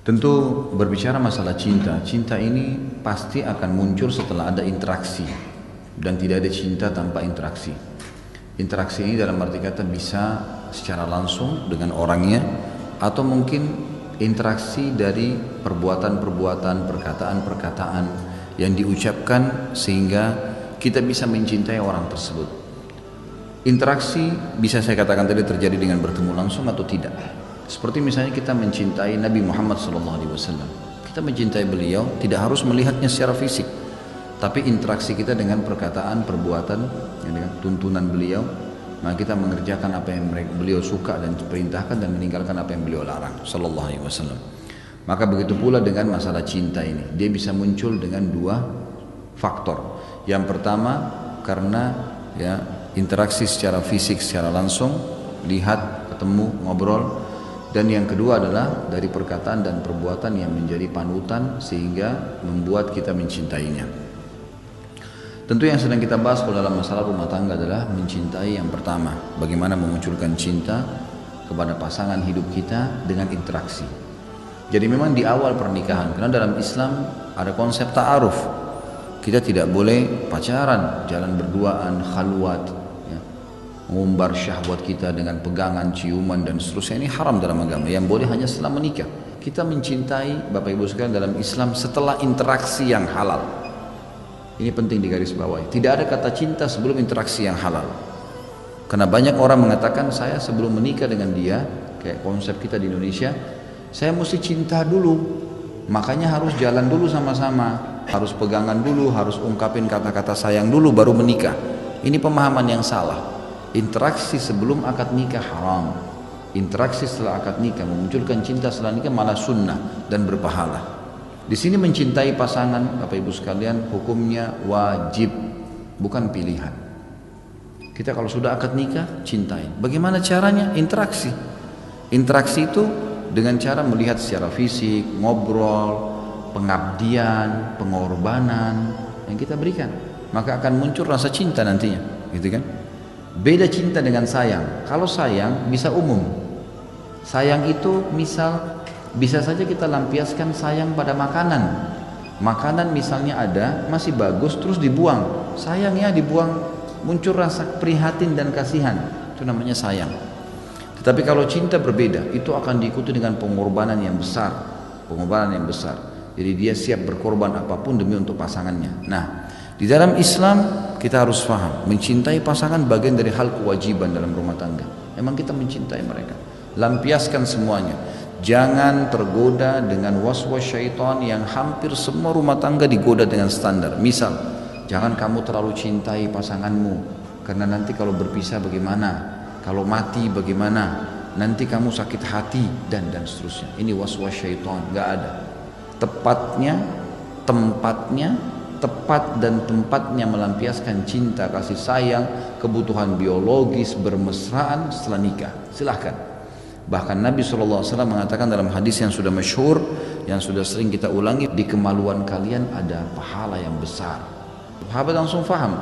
Tentu berbicara masalah cinta, cinta ini pasti akan muncul setelah ada interaksi dan tidak ada cinta tanpa interaksi. Interaksi ini dalam arti kata bisa secara langsung dengan orangnya atau mungkin interaksi dari perbuatan-perbuatan, perkataan-perkataan yang diucapkan sehingga kita bisa mencintai orang tersebut. Interaksi bisa saya katakan tadi terjadi dengan bertemu langsung atau tidak. Seperti misalnya kita mencintai Nabi Muhammad SAW. Kita mencintai beliau tidak harus melihatnya secara fisik, tapi interaksi kita dengan perkataan, perbuatan, dengan tuntunan beliau, maka kita mengerjakan apa yang beliau suka dan perintahkan dan meninggalkan apa yang beliau larang Sallallahu Alaihi Wasallam. Maka begitu pula dengan masalah cinta ini, dia bisa muncul dengan dua faktor. Yang pertama karena interaksi secara fisik, secara langsung, lihat, ketemu, ngobrol. Dan yang kedua adalah dari perkataan dan perbuatan yang menjadi panutan sehingga membuat kita mencintainya. Tentu yang sedang kita bahas kalau dalam masalah rumah tangga adalah mencintai yang pertama. Bagaimana memunculkan cinta kepada pasangan hidup kita dengan interaksi. Jadi memang di awal pernikahan, karena dalam Islam ada konsep ta'aruf. Kita tidak boleh pacaran, jalan berduaan, khalwat, mengumbar syahwat kita dengan pegangan, ciuman dan seterusnya. Ini haram dalam agama. Yang boleh hanya setelah menikah. Kita mencintai Bapak Ibu sekalian dalam Islam setelah interaksi yang halal. Ini penting digarisbawahi. Tidak ada kata cinta sebelum interaksi yang halal. Karena banyak orang mengatakan saya sebelum menikah dengan dia, kayak konsep kita di Indonesia, saya mesti cinta dulu. Makanya harus jalan dulu sama-sama, harus pegangan dulu, harus ungkapin kata-kata sayang dulu baru menikah. Ini pemahaman yang salah. Interaksi sebelum akad nikah haram. Interaksi setelah akad nikah memunculkan cinta setelah nikah malah sunnah dan berpahala. Di sini mencintai pasangan Bapak Ibu sekalian hukumnya wajib, bukan pilihan. Kita kalau sudah akad nikah cintai. Bagaimana caranya? Interaksi. Interaksi itu dengan cara melihat secara fisik, ngobrol, pengabdian, pengorbanan yang kita berikan. Maka akan muncul rasa cinta nantinya, gitu kan? Beda cinta dengan sayang. Kalau sayang bisa umum. Sayang itu misal bisa saja kita lampiaskan sayang pada makanan. Makanan misalnya ada masih bagus terus dibuang. Sayangnya dibuang, muncul rasa prihatin dan kasihan. Itu namanya sayang. Tetapi kalau cinta berbeda, itu akan diikuti dengan pengorbanan yang besar. Pengorbanan yang besar. Jadi dia siap berkorban apapun demi untuk pasangannya. Nah, di dalam Islam kita harus paham, mencintai pasangan bagian dari hal kewajiban dalam rumah tangga. Memang kita mencintai mereka. Lampiaskan semuanya. Jangan tergoda dengan was-was syaitan yang hampir semua rumah tangga digoda dengan standar. Misal, jangan kamu terlalu cintai pasanganmu, karena nanti kalau berpisah bagaimana? Kalau mati bagaimana? Nanti kamu sakit hati dan seterusnya. Ini was-was syaitan, enggak ada. Tepat dan tempatnya melampiaskan cinta, kasih sayang, kebutuhan biologis, bermesraan setelah nikah. Silahkan. Bahkan Nabi SAW mengatakan dalam hadis yang sudah masyhur, yang sudah sering kita ulangi, di kemaluan kalian ada pahala yang besar. Sahabat langsung faham.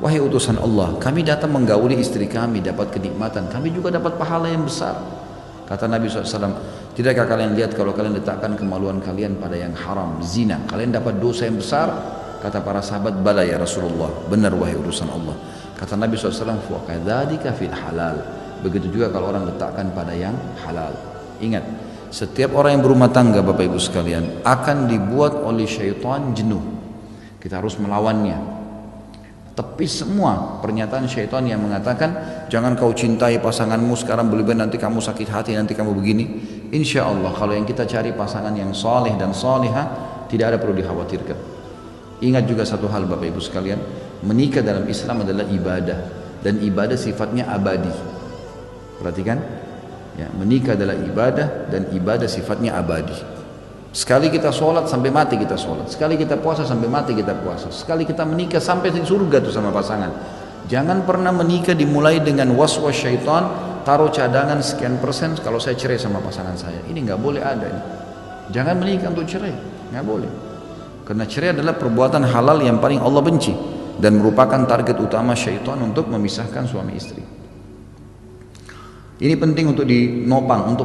Wahai utusan Allah, kami datang menggauli istri kami, dapat kenikmatan, kami juga dapat pahala yang besar. Kata Nabi SAW, tidakkah kalian lihat kalau kalian letakkan kemaluan kalian pada yang haram, zina, kalian dapat dosa yang besar? Kata para sahabat, bala ya Rasulullah, benar wahai utusan Allah. Kata Nabi SAW, wa kadzalika fil halal. Begitu juga kalau orang letakkan pada yang halal. Ingat, setiap orang yang berumah tangga Bapak Ibu sekalian akan dibuat oleh syaitan jenuh. Kita harus melawannya. Tepis semua pernyataan syaitan yang mengatakan jangan kau cintai pasanganmu sekarang, berlebihan nanti kamu sakit hati, nanti kamu begini. Insya Allah kalau yang kita cari pasangan yang soleh dan solehah, tidak ada perlu dikhawatirkan. Ingat juga satu hal Bapak Ibu sekalian, menikah dalam Islam adalah ibadah, dan ibadah sifatnya abadi. Perhatikan, ya, menikah adalah ibadah dan ibadah sifatnya abadi. Sekali kita sholat sampai mati kita sholat, sekali kita puasa sampai mati kita puasa, sekali kita menikah sampai di surga tuh sama pasangan. Jangan pernah menikah dimulai dengan was-was syaitan, taruh cadangan sekian persen kalau saya cerai sama pasangan saya. Ini nggak boleh ada. Ini. Jangan menikah untuk cerai, nggak boleh. Karena cerai adalah perbuatan halal yang paling Allah benci dan merupakan target utama syaitan untuk memisahkan suami istri. Ini penting untuk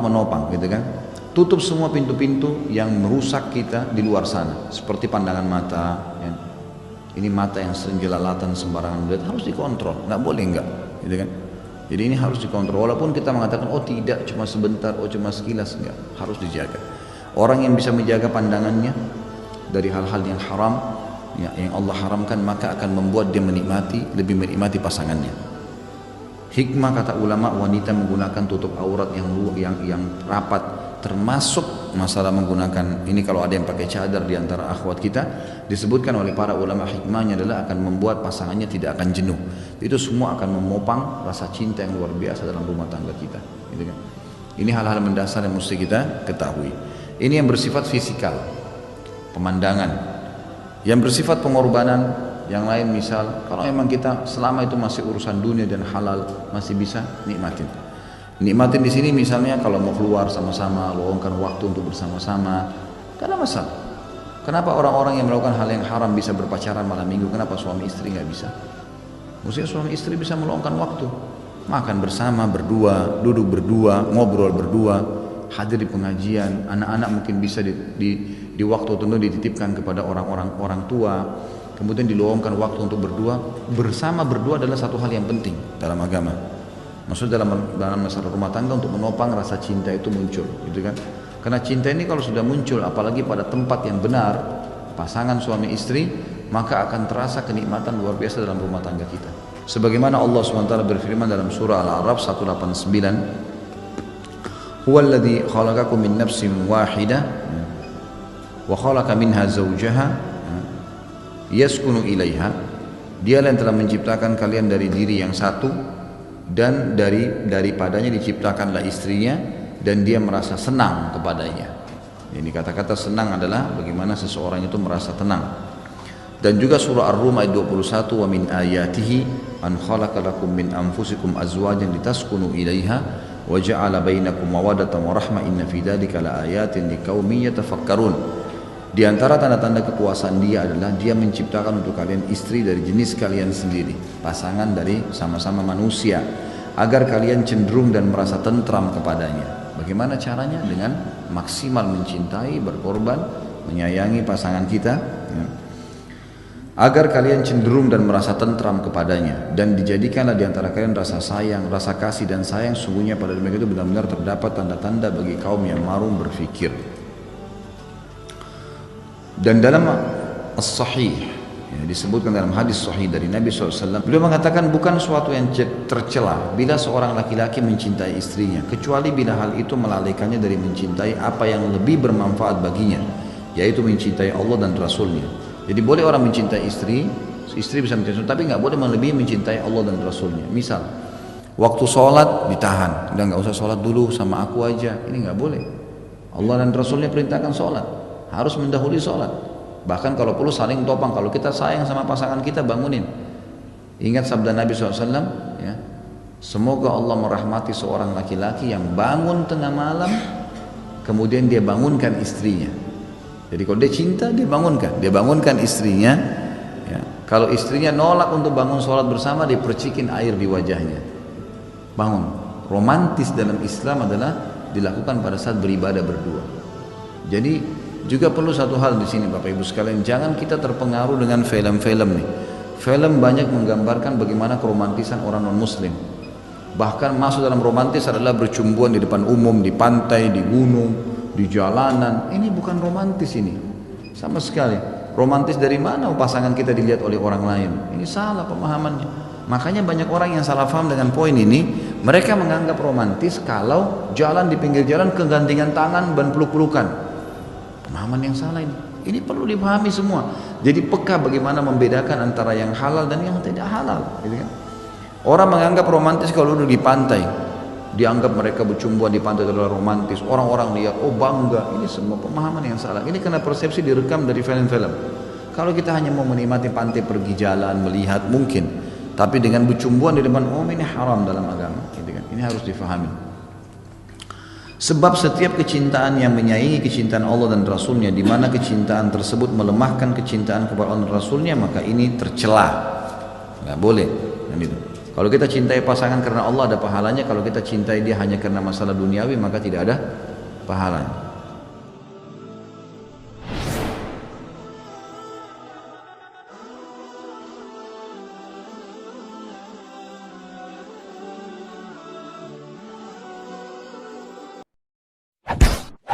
menopang gitu kan. tutup semua pintu-pintu yang merusak kita di luar sana, seperti pandangan mata ya. Ini mata yang sering jelalatan sembarangan melihat, harus dikontrol, nggak boleh nggak, gitu kan. Jadi ini harus dikontrol, walaupun kita mengatakan oh tidak, cuma sebentar, oh cuma sekilas, enggak, harus dijaga. Orang yang bisa menjaga pandangannya dari hal-hal yang haram ya, yang Allah haramkan, maka akan membuat dia lebih menikmati pasangannya. Hikmah kata ulama, wanita menggunakan tutup aurat yang rapat, termasuk masalah menggunakan ini, kalau ada yang pakai cadar di antara akhwat kita, disebutkan oleh para ulama hikmahnya adalah akan membuat pasangannya tidak akan jenuh. Itu semua akan memopang rasa cinta yang luar biasa dalam rumah tangga kita, gitu kan. Ini hal-hal mendasar yang mesti kita ketahui. Ini yang bersifat fisikal, pemandangan. Yang bersifat pengorbanan, yang lain misal, kalau memang kita selama itu masih urusan dunia dan halal, masih bisa nikmatin. Nikmatin di sini misalnya kalau mau keluar sama-sama, luangkan waktu untuk bersama-sama, karena masalah. Kenapa orang-orang yang melakukan hal yang haram bisa berpacaran malam minggu? Kenapa suami istri nggak bisa? Maksudnya suami istri bisa meluangkan waktu, makan bersama berdua, duduk berdua, ngobrol berdua, hadir di pengajian. Anak-anak mungkin bisa di waktu tertentu dititipkan kepada orang tua. Kemudian diluangkan waktu untuk berdua. Bersama berdua adalah satu hal yang penting dalam agama. Maksudnya dalam masalah rumah tangga, untuk menopang rasa cinta itu muncul, gitu kan? Karena cinta ini kalau sudah muncul, apalagi pada tempat yang benar, pasangan suami istri, maka akan terasa kenikmatan luar biasa dalam rumah tangga kita. Sebagaimana Allah SWT berfirman dalam surah Al-A'raf 189, "Huwallazi khalaqakum min nafsin wahidah wa khalaqa minha zawjaha yaskunu ilaiha." Dialah yang telah menciptakan kalian dari diri yang satu, dan daripadanya diciptakanlah istrinya, dan dia merasa senang kepadanya. Ini kata-kata senang adalah bagaimana seseorang itu merasa tenang. Dan juga surah Ar-Rum ayat 21, "Wa min ayatihi an khalaqa lakum min anfusikum azwajan litaskunu ilaiha wa ja'ala bainakum mawaddatan wa rahmah inna fi dzalika laayatin liqaumin yatafakkarun." Di antara tanda-tanda kekuasaan dia adalah dia menciptakan untuk kalian istri dari jenis kalian sendiri, pasangan dari sama-sama manusia, agar kalian cenderung dan merasa tentram kepadanya. Bagaimana caranya? Dengan maksimal mencintai, berkorban, menyayangi pasangan kita ya, agar kalian cenderung dan merasa tentram kepadanya, dan dijadikanlah di antara kalian rasa sayang, rasa kasih dan sayang. Sungguhnya pada demikian itu benar-benar terdapat tanda-tanda bagi kaum yang marum berfikir. Dan dalam As-Sahih ya, disebutkan dalam hadis sahih dari Nabi SAW, beliau mengatakan bukan suatu yang tercela bila seorang laki-laki mencintai istrinya, kecuali bila hal itu melalaikannya dari mencintai apa yang lebih bermanfaat baginya, yaitu mencintai Allah dan Rasulnya. Jadi boleh orang mencintai istri bisa mencintai, tapi nggak boleh melebihi mencintai Allah dan Rasulnya. Misal waktu sholat ditahan, udah nggak usah sholat dulu, sama aku aja, ini nggak boleh. Allah dan Rasulnya perintahkan sholat, harus mendahului sholat. Bahkan kalau perlu saling topang, kalau kita sayang sama pasangan kita, bangunin. Ingat sabda Nabi SAW ya, semoga Allah merahmati seorang laki-laki yang bangun tengah malam kemudian dia bangunkan istrinya. Jadi kalau dia cinta, dia bangunkan istrinya ya. Kalau istrinya nolak untuk bangun sholat bersama, dia percikin air di wajahnya, bangun. Romantis dalam Islam adalah dilakukan pada saat beribadah berdua. Jadi juga perlu satu hal di sini Bapak Ibu sekalian, jangan kita terpengaruh dengan film-film nih. Film banyak menggambarkan bagaimana keromantisan orang non-muslim. Bahkan masuk dalam romantis adalah bercumbuan di depan umum, di pantai, di gunung, di jalanan. Ini bukan romantis ini, sama sekali. Romantis dari mana pasangan kita dilihat oleh orang lain? Ini salah pemahamannya. Makanya banyak orang yang salah paham dengan poin ini. Mereka menganggap romantis kalau jalan di pinggir jalan kegandengan tangan dan peluk-pelukan. Pemahaman yang salah ini. Ini perlu dipahami semua. Jadi peka bagaimana membedakan antara yang halal dan yang tidak halal, gitu kan? Orang menganggap romantis kalau duduk di pantai, dianggap mereka bercumbuan di pantai adalah romantis. Orang-orang lihat, oh bangga. Ini semua pemahaman yang salah. Ini karena persepsi direkam dari film-film. Kalau kita hanya mau menikmati pantai, pergi jalan, melihat, mungkin. Tapi dengan bercumbuan di depan umum, ini haram dalam agama, gitu kan? Ini harus difahami. Sebab setiap kecintaan yang menyaingi kecintaan Allah dan Rasulnya, di mana kecintaan tersebut melemahkan kecintaan kepada Allah dan Rasulnya, maka ini tercela, nggak boleh. Dan itu. Kalau kita cintai pasangan karena Allah ada pahalanya, kalau kita cintai dia hanya karena masalah duniawi maka tidak ada pahalanya.